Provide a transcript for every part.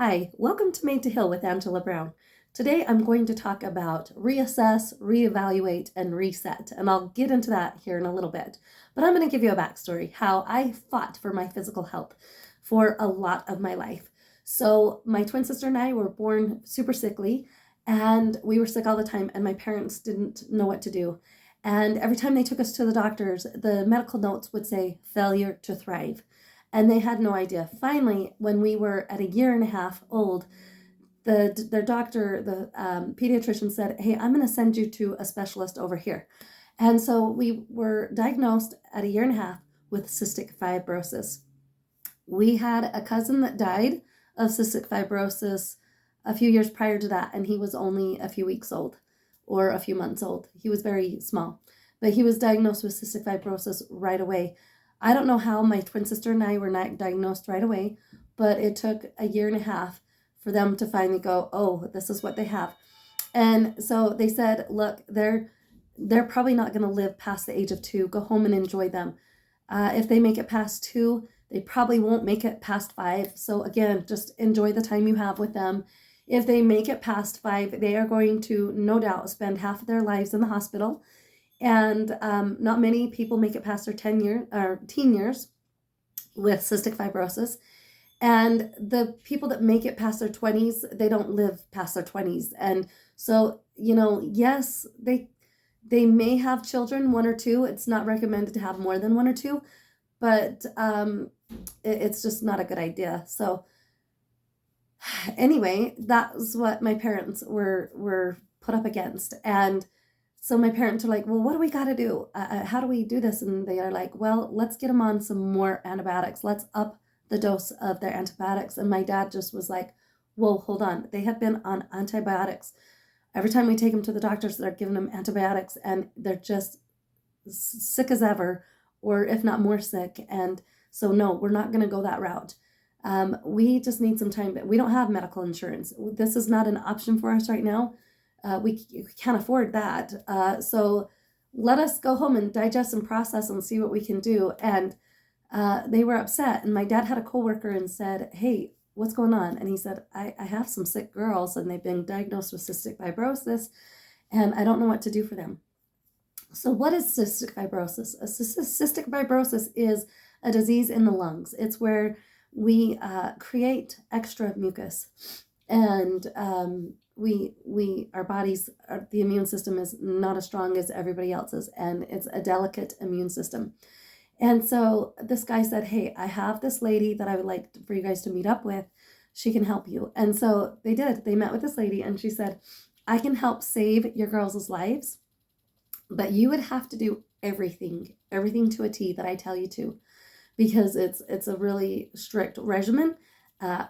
Hi, welcome to Made to Heal with Angela Brown. Today I'm going to talk about reassess, reevaluate, and reset, and I'll get into that here in a little bit. But I'm going to give you a backstory how I fought for my physical health for a lot of my life. So, my twin sister and I were born super sickly, and we were sick all the time, and my parents didn't know what to do. And every time they took us to the doctors, the medical notes would say failure to thrive, and they had no idea. Finally, when we were at a year and a half old, their doctor, the pediatrician said, "Hey, I'm going to send you to a specialist over here." And so we were diagnosed at a year and a half with cystic fibrosis. We had a cousin that died of cystic fibrosis a few years prior to that, and he was only a few weeks old or a few months old. He was very small, but he was diagnosed with cystic fibrosis right away. I don't know how my twin sister and I were not diagnosed right away, but it took a year and a half for them to finally go, oh, this is what they have. And so they said, look, they're probably not going to live past the age of 2. Go home and enjoy them. If they make it past 2, they probably won't make it past 5. So again, just enjoy the time you have with them. If they make it past 5, they are going to no doubt spend half of their lives in the hospital. And not many people make it past their teen years with cystic fibrosis. And the people that make it past their 20s, they don't live past their 20s. And so, yes, they may have children, 1 or 2. It's not recommended to have more than 1 or 2, but it's just not a good idea. So anyway, that was what my parents were put up against. And so my parents are like, well, what do we got to do? How do we do this? And they are like, well, let's get them on some more antibiotics. Let's up the dose of their antibiotics. And my dad just was like, whoa, hold on. They have been on antibiotics. Every time we take them to the doctors, they're giving them antibiotics, and they're just sick as ever, or if not more sick. And so, no, we're not going to go that route. We just need some time. We don't have medical insurance. This is not an option for us right now. We can't afford that. So let us go home and digest and process and see what we can do. And they were upset. And my dad had a coworker and said, hey, what's going on? And he said, I have some sick girls, and they've been diagnosed with cystic fibrosis, and I don't know what to do for them. So what is cystic fibrosis? Cystic fibrosis is a disease in the lungs. It's where we create extra mucus, and our bodies, the immune system is not as strong as everybody else's, and it's a delicate immune system. And so this guy said, hey, I have this lady that I would like for you guys to meet up with. She can help you. And so they did. They met with this lady, and she said, I can help save your girls' lives, but you would have to do everything to a T that I tell you to, because it's a really strict regimen.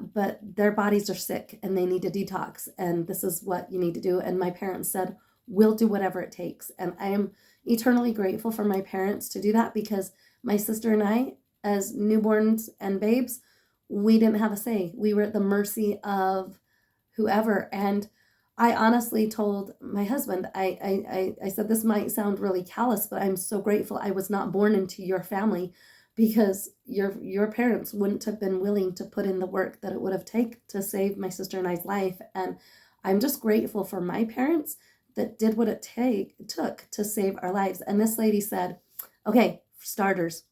But their bodies are sick and they need to detox, and this is what you need to do. And my parents said, we'll do whatever it takes. And I am eternally grateful for my parents to do that, because my sister and I, as newborns and babes, we didn't have a say. We were at the mercy of whoever. And I honestly told my husband, I said, this might sound really callous, but I'm so grateful I was not born into your family, because your parents wouldn't have been willing to put in the work that it would have taken to save my sister and I's life. And I'm just grateful for my parents that did what it took to save our lives. And this lady said, okay, for starters,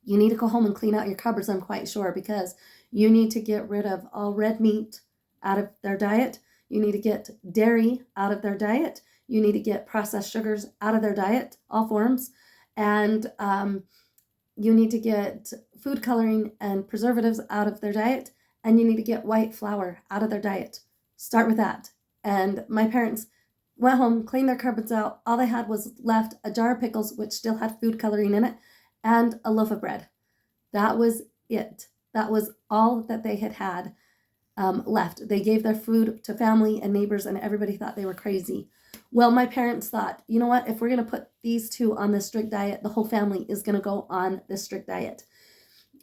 you need to go home and clean out your cupboards, I'm quite sure, because you need to get rid of all red meat out of their diet. You need to get dairy out of their diet. You need to get processed sugars out of their diet, all forms. And you need to get food coloring and preservatives out of their diet. And you need to get white flour out of their diet. Start with that. And my parents went home, cleaned their cupboards out. All they had was left a jar of pickles, which still had food coloring in it, and a loaf of bread. That was it. That was all that they had left. They gave their food to family and neighbors, and everybody thought they were crazy. Well, my parents thought, you know what? If we're going to put these two on this strict diet, the whole family is going to go on this strict diet.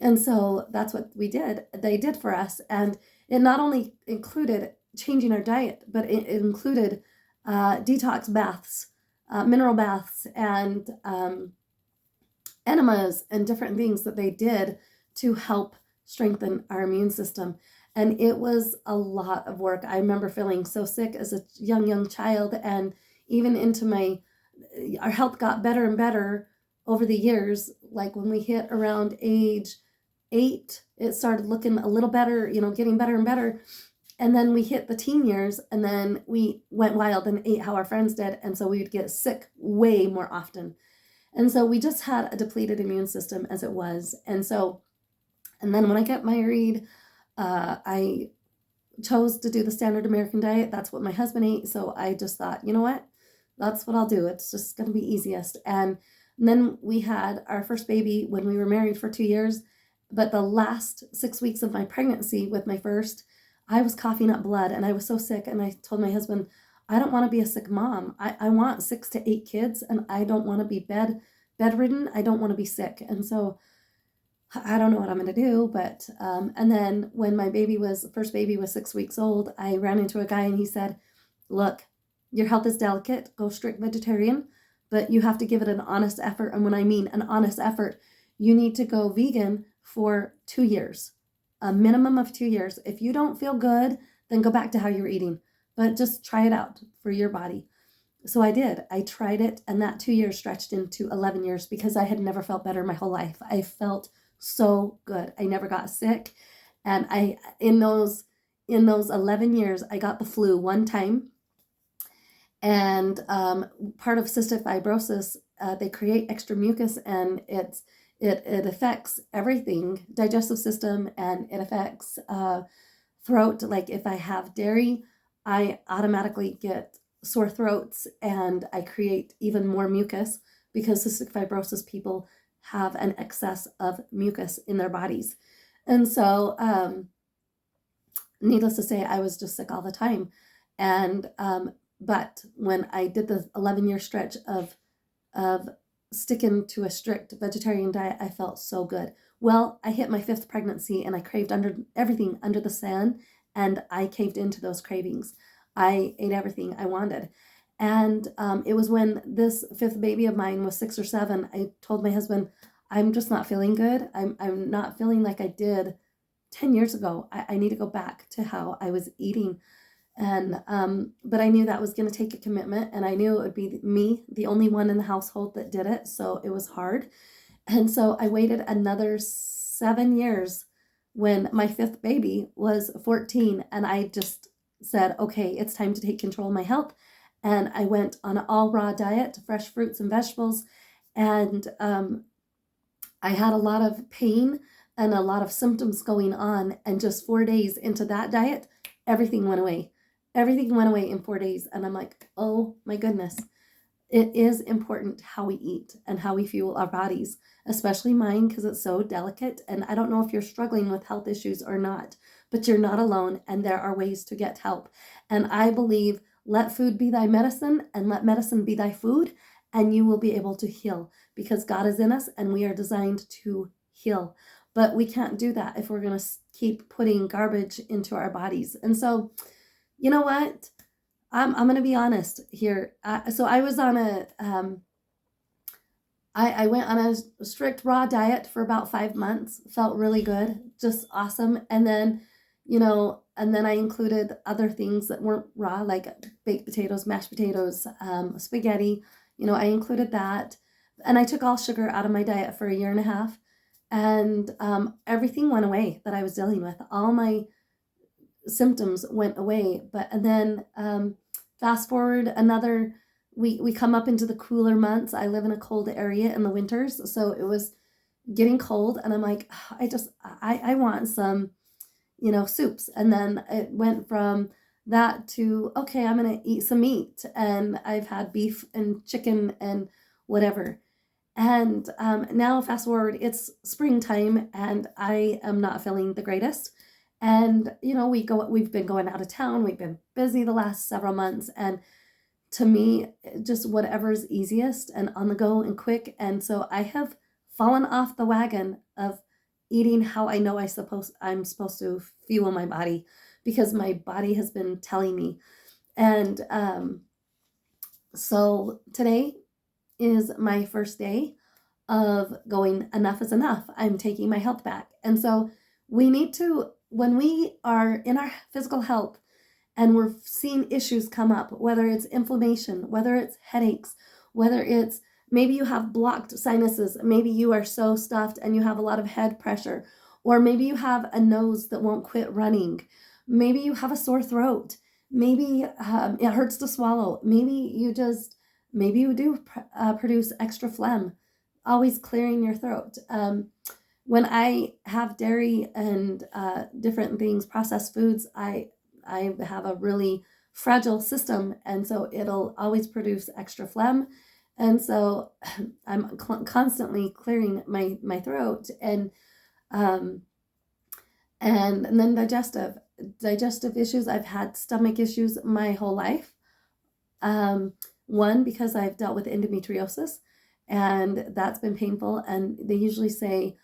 And so that's what we did. They did for us. And it not only included changing our diet, but it included detox baths, mineral baths, and enemas and different things that they did to help strengthen our immune system. And it was a lot of work. I remember feeling so sick as a young child, and even into our health got better and better over the years. Like when we hit around age 8, it started looking a little better, getting better and better. And then we hit the teen years, and then we went wild and ate how our friends did. And so we would get sick way more often. And so we just had a depleted immune system as it was. And then when I got married, I chose to do the standard American diet. That's what my husband ate. So I just thought, you know what? That's what I'll do. It's just going to be easiest. And then we had our first baby when we were married for 2 years. But the last 6 weeks of my pregnancy with my first, I was coughing up blood and I was so sick. And I told my husband, I don't want to be a sick mom. I want 6 to 8 kids, and I don't want to be bedridden. I don't want to be sick. And so I don't know what I'm going to do, but, and then when my first baby was 6 weeks old, I ran into a guy and he said, look, your health is delicate, go strict vegetarian, but you have to give it an honest effort. And when I mean an honest effort, you need to go vegan for 2 years, a minimum of 2 years. If you don't feel good, then go back to how you were eating, but just try it out for your body. So I did. I tried it, and that 2 years stretched into 11 years because I had never felt better my whole life. I felt so good. I never got sick. And in those 11 years, I got the flu one time. And part of cystic fibrosis, they create extra mucus, and it affects everything, digestive system, and it affects throat. Like if I have dairy, I automatically get sore throats, and I create even more mucus because cystic fibrosis people have an excess of mucus in their bodies. And so, needless to say, I was just sick all the time. And, but when I did the 11-year stretch of sticking to a strict vegetarian diet, I felt so good. Well, I hit my 5th pregnancy and I craved everything under the sun, and I caved into those cravings. I ate everything I wanted. And it was when this 5th baby of mine was 6 or 7, I told my husband, I'm just not feeling good. I'm not feeling like I did 10 years ago. I need to go back to how I was eating. And but I knew that was going to take a commitment, and I knew it would be me, the only one in the household that did it. So it was hard. And so I waited another 7 years when my 5th baby was 14, and I just said, okay, it's time to take control of my health. And I went on an all raw diet, fresh fruits and vegetables. And I had a lot of pain and a lot of symptoms going on. And just 4 days into that diet, everything went away. Everything went away in 4 days. And I'm like, oh my goodness. It is important how we eat and how we fuel our bodies, especially mine, because it's so delicate. And I don't know if you're struggling with health issues or not, but you're not alone, and there are ways to get help. And I believe, let food be thy medicine and let medicine be thy food, and you will be able to heal, because God is in us and we are designed to heal. But we can't do that if we're going to keep putting garbage into our bodies. And so, you know what? I'm going to be honest here. So I was on I went on a strict raw diet for about 5 months. Felt really good, just awesome. And then, and then I included other things that weren't raw, like baked potatoes, mashed potatoes, spaghetti. I included that. And I took all sugar out of my diet for a year and a half. And everything went away that I was dealing with. All my symptoms went away. And then fast forward we come up into the cooler months. I live in a cold area in the winters, so it was getting cold, and I'm like, I want some, soups. And then it went from that to, okay, I'm gonna eat some meat, and I've had beef and chicken and whatever. And now fast forward, it's springtime, and I am not feeling the greatest. And, we've been going out of town. We've been busy the last several months. And to me, just whatever is easiest and on the go and quick. And so I have fallen off the wagon of eating how I know I'm supposed to fuel my body, because my body has been telling me. And so today is my first day of going, enough is enough. I'm taking my health back. And so we need to when we are in our physical health and we're seeing issues come up, whether it's inflammation, whether it's headaches, whether it's maybe you have blocked sinuses, maybe you are so stuffed and you have a lot of head pressure, or maybe you have a nose that won't quit running, maybe you have a sore throat, maybe it hurts to swallow, maybe you do produce extra phlegm, always clearing your throat. When I have dairy and different things, processed foods, I have a really fragile system, and so it'll always produce extra phlegm, and so I'm constantly clearing my throat, um, and then digestive issues. I've had stomach issues my whole life. Um, One, because I've dealt with endometriosis, and that's been painful, and they usually say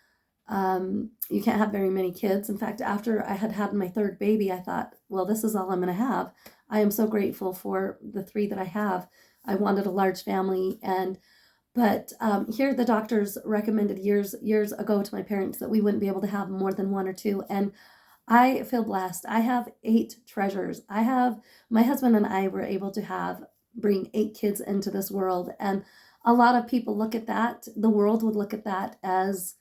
you can't have very many kids. In fact, after I had had my third baby, I thought, well, this is all I'm going to have. I am so grateful for the three that I have. I wanted a large family, but here the doctors recommended years ago to my parents that we wouldn't be able to have more than one or two, and I feel blessed. I have 8 treasures. My husband and I were able to bring 8 kids into this world, and a lot of people look at that. The world would look at that as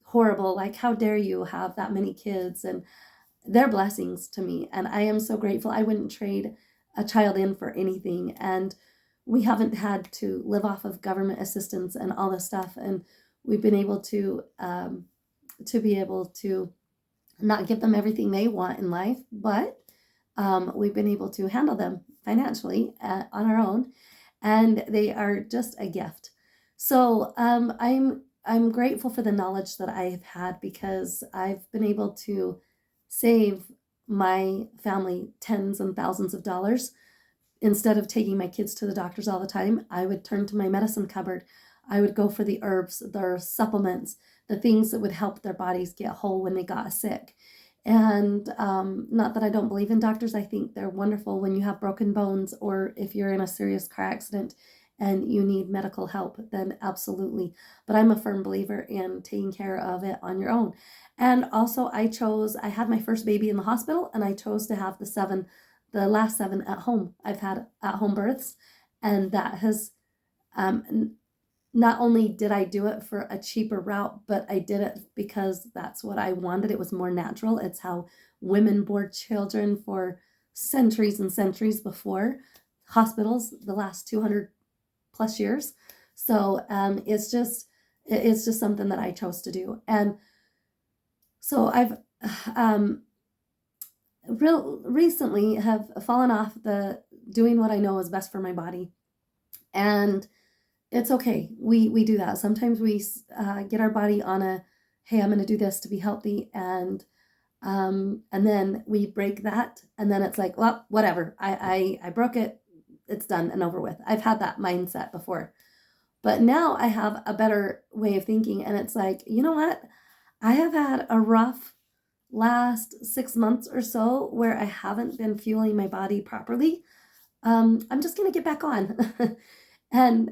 horrible, like how dare you have that many kids, and they're blessings to me, and I am so grateful. I wouldn't trade a child in for anything, and we haven't had to live off of government assistance and all this stuff, and we've been able to be able to not give them everything they want in life, but we've been able to handle them financially on our own, and they are just a gift. So I'm grateful for the knowledge that I've had, because I've been able to save my family tens and thousands of dollars. Instead of taking my kids to the doctors all the time, I would turn to my medicine cupboard. I would go for the herbs, their supplements, the things that would help their bodies get whole when they got sick. And not that I don't believe in doctors, I think they're wonderful when you have broken bones, or if you're in a serious car accident and you need medical help, then absolutely. But I'm a firm believer in taking care of it on your own. And also, I had my first baby in the hospital, and I chose to have the last 7 at home. I've had at home births, and that has, not only did I do it for a cheaper route, but I did it because that's what I wanted. It was more natural. It's how women bore children for centuries and centuries before hospitals, the last 200 plus years. So it's just something that I chose to do. And so I've recently have fallen off the doing what I know is best for my body, and it's okay. We do that. Sometimes we get our body on hey, I'm going to do this to be healthy, and then we break that, and then it's like, well, whatever. I broke it. It's done and over with. I've had that mindset before, but now I have a better way of thinking, and it's like, you know what? I have had a rough last 6 months or so where I haven't been fueling my body properly. I'm just going to get back on. And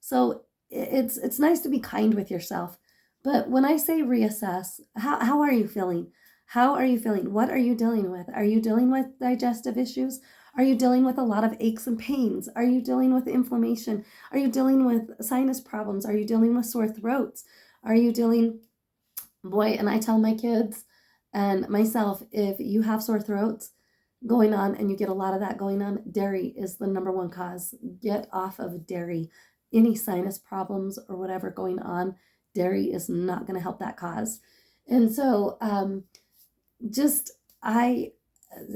so it's nice to be kind with yourself. But when I say reassess, how are you feeling? How are you feeling? What are you dealing with? Are you dealing with digestive issues? Are you dealing with a lot of aches and pains? Are you dealing with inflammation? Are you dealing with sinus problems? Are you dealing with sore throats? Are you dealing, boy, and I tell my kids and myself, if you have sore throats going on and you get a lot of that going on, dairy is the number one cause. Get off of dairy. Any sinus problems or whatever going on, dairy is not going to help that cause. And so I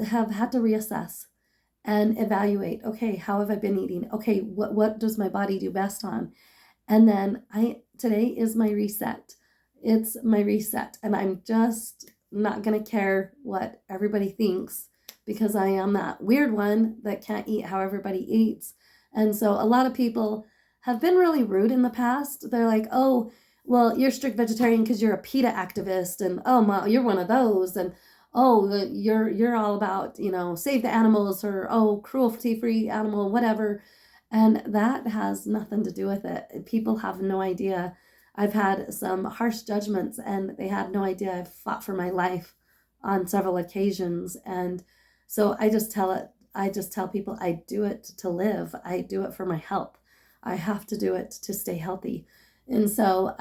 have had to reassess and evaluate, okay, how have I been eating? Okay, what does my body do best on? And then today is my reset. It's my reset, and I'm just not going to care what everybody thinks, because I am that weird one that can't eat how everybody eats. And so a lot of people have been really rude in the past. They're like, oh, well, you're strict vegetarian because you're a PETA activist, and oh, Ma, you're one of those, and oh, you're all about, save the animals, or oh, cruelty-free animal, whatever. And that has nothing to do with it. People have no idea. I've had some harsh judgments, and they had no idea I've fought for my life on several occasions. And so I just tell people I do it to live. I do it for my health. I have to do it to stay healthy. And so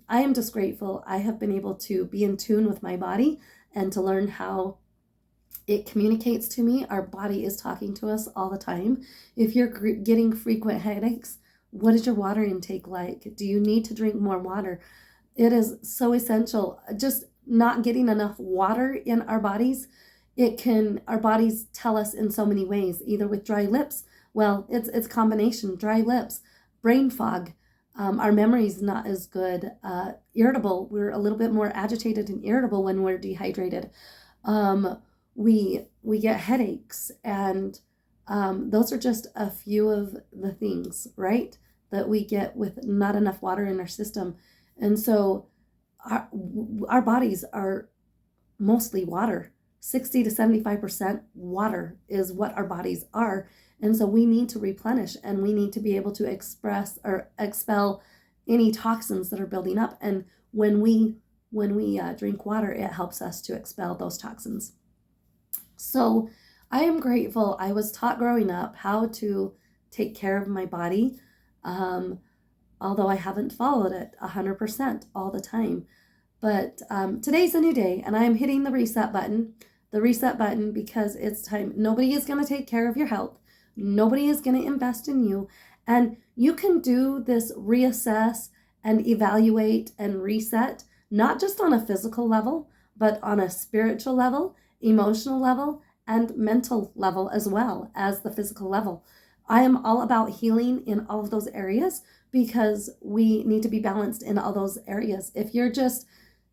I am just grateful I have been able to be in tune with my body and to learn how it communicates to me. Our body is talking to us all the time. If you're getting frequent headaches, what is your water intake like? Do you need to drink more water? It is so essential. Just not getting enough water in our bodies, our bodies tell us in so many ways, either with dry lips. Well, it's combination, dry lips, brain fog. Our memory's not as good. Irritable. We're a little bit more agitated and irritable when we're dehydrated. We get headaches, and those are just a few of the things, right, that we get with not enough water in our system. And so our bodies are mostly water. 60 to 75% water is what our bodies are. And so we need to replenish, and we need to be able to express or expel any toxins that are building up. And when we drink water, it helps us to expel those toxins. So I am grateful I was taught growing up how to take care of my body, although I haven't followed it 100% all the time. But today's a new day, and I am hitting the reset button because it's time. Nobody is going to take care of your health. Nobody is going to invest in you. And you can do this reassess and evaluate and reset, not just on a physical level, but on a spiritual level, emotional level, and mental level, as well as the physical level. I am all about healing in all of those areas because we need to be balanced in all those areas. If you're just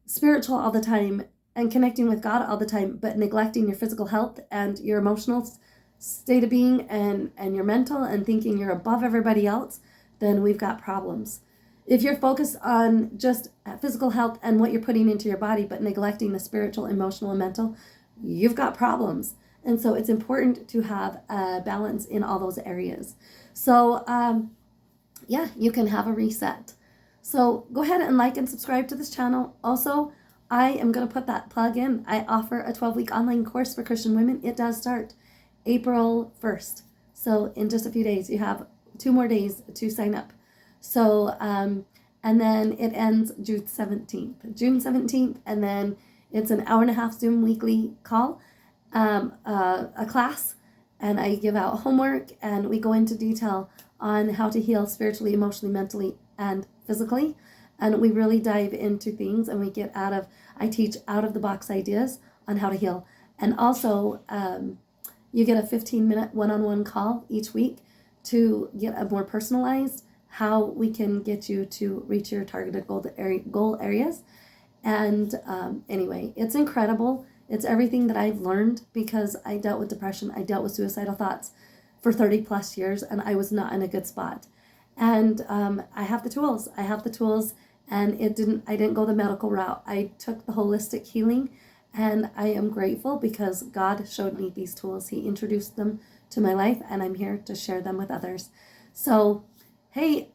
spiritual all the time and connecting with God all the time, but neglecting your physical health and your emotional state of being and your mental, and thinking you're above everybody else, then we've got problems. If you're focused on just physical health and what you're putting into your body, but neglecting the spiritual, emotional, and mental, you've got problems. And so it's important to have a balance in all those areas. So yeah, you can have a reset. So go ahead and like and subscribe to this channel. Also, I am going to put that plug in. I offer a 12-week online course for Christian women. It does start April 1st. So in just a few days, you have 2 more days to sign up. So, and then it ends June 17th. And then it's an hour-and-a-half Zoom weekly call, a class, and I give out homework, and we go into detail on how to heal spiritually, emotionally, mentally, and physically. And we really dive into things, and I teach out of the box ideas on how to heal. And also, you get a 15-minute one-on-one call each week to get a more personalized how we can get you to reach your targeted goal areas. And anyway, it's incredible. It's everything that I've learned because I dealt with depression. I dealt with suicidal thoughts for 30 plus years, and I was not in a good spot. And I have the tools. And I didn't go the medical route. I took the holistic healing, and I am grateful because God showed me these tools. He introduced them to my life, and I'm here to share them with others. So, hey,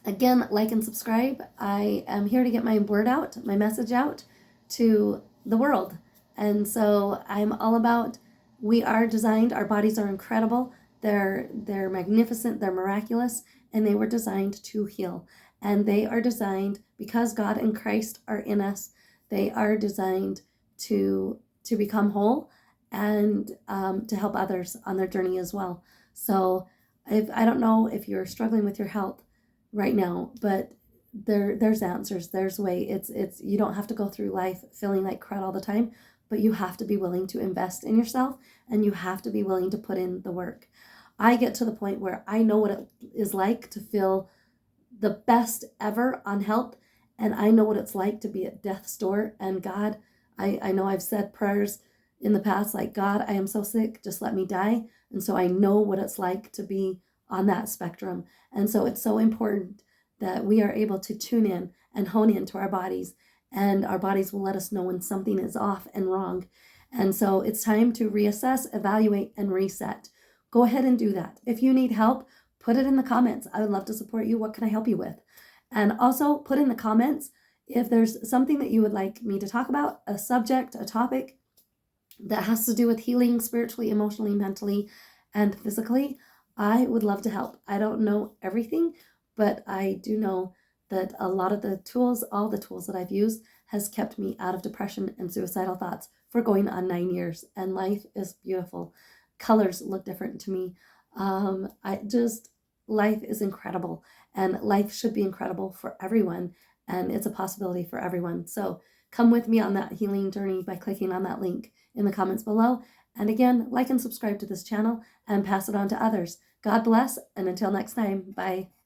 again, like and subscribe. I am here to get my word out, my message out to the world. And so I'm all about, we are designed, our bodies are incredible. They're magnificent, they're miraculous, and they were designed to heal. And they are designed, because God and Christ are in us, they are designed to become whole and to help others on their journey as well. So I don't know if you're struggling with your health right now, but there's answers, there's way. It's you don't have to go through life feeling like crud all the time, but you have to be willing to invest in yourself, and you have to be willing to put in the work. I get to the point where I know what it is like to feel the best ever on health, and I know what it's like to be at death's door. And God, I know I've said prayers in the past like, God, I am so sick, just let me die. And so I know what it's like to be on that spectrum. And so it's so important that we are able to tune in and hone into our bodies, and our bodies will let us know when something is off and wrong. And so it's time to reassess, evaluate, and reset. Go ahead and do that. If you need help, put it in the comments. I would love to support you. What can I help you with? And also put in the comments If there's something that you would like me to talk about, a subject, a topic that has to do with healing spiritually, emotionally, mentally, and physically, I would love to help. I don't know everything, but I do know that a lot of the tools, all the tools that I've used, has kept me out of depression and suicidal thoughts for going on 9 years. And life is beautiful. Colors look different to me. Life is incredible, and life should be incredible for everyone. And it's a possibility for everyone. So come with me on that healing journey by clicking on that link in the comments below. And again, like and subscribe to this channel and pass it on to others. God bless, and until next time, bye.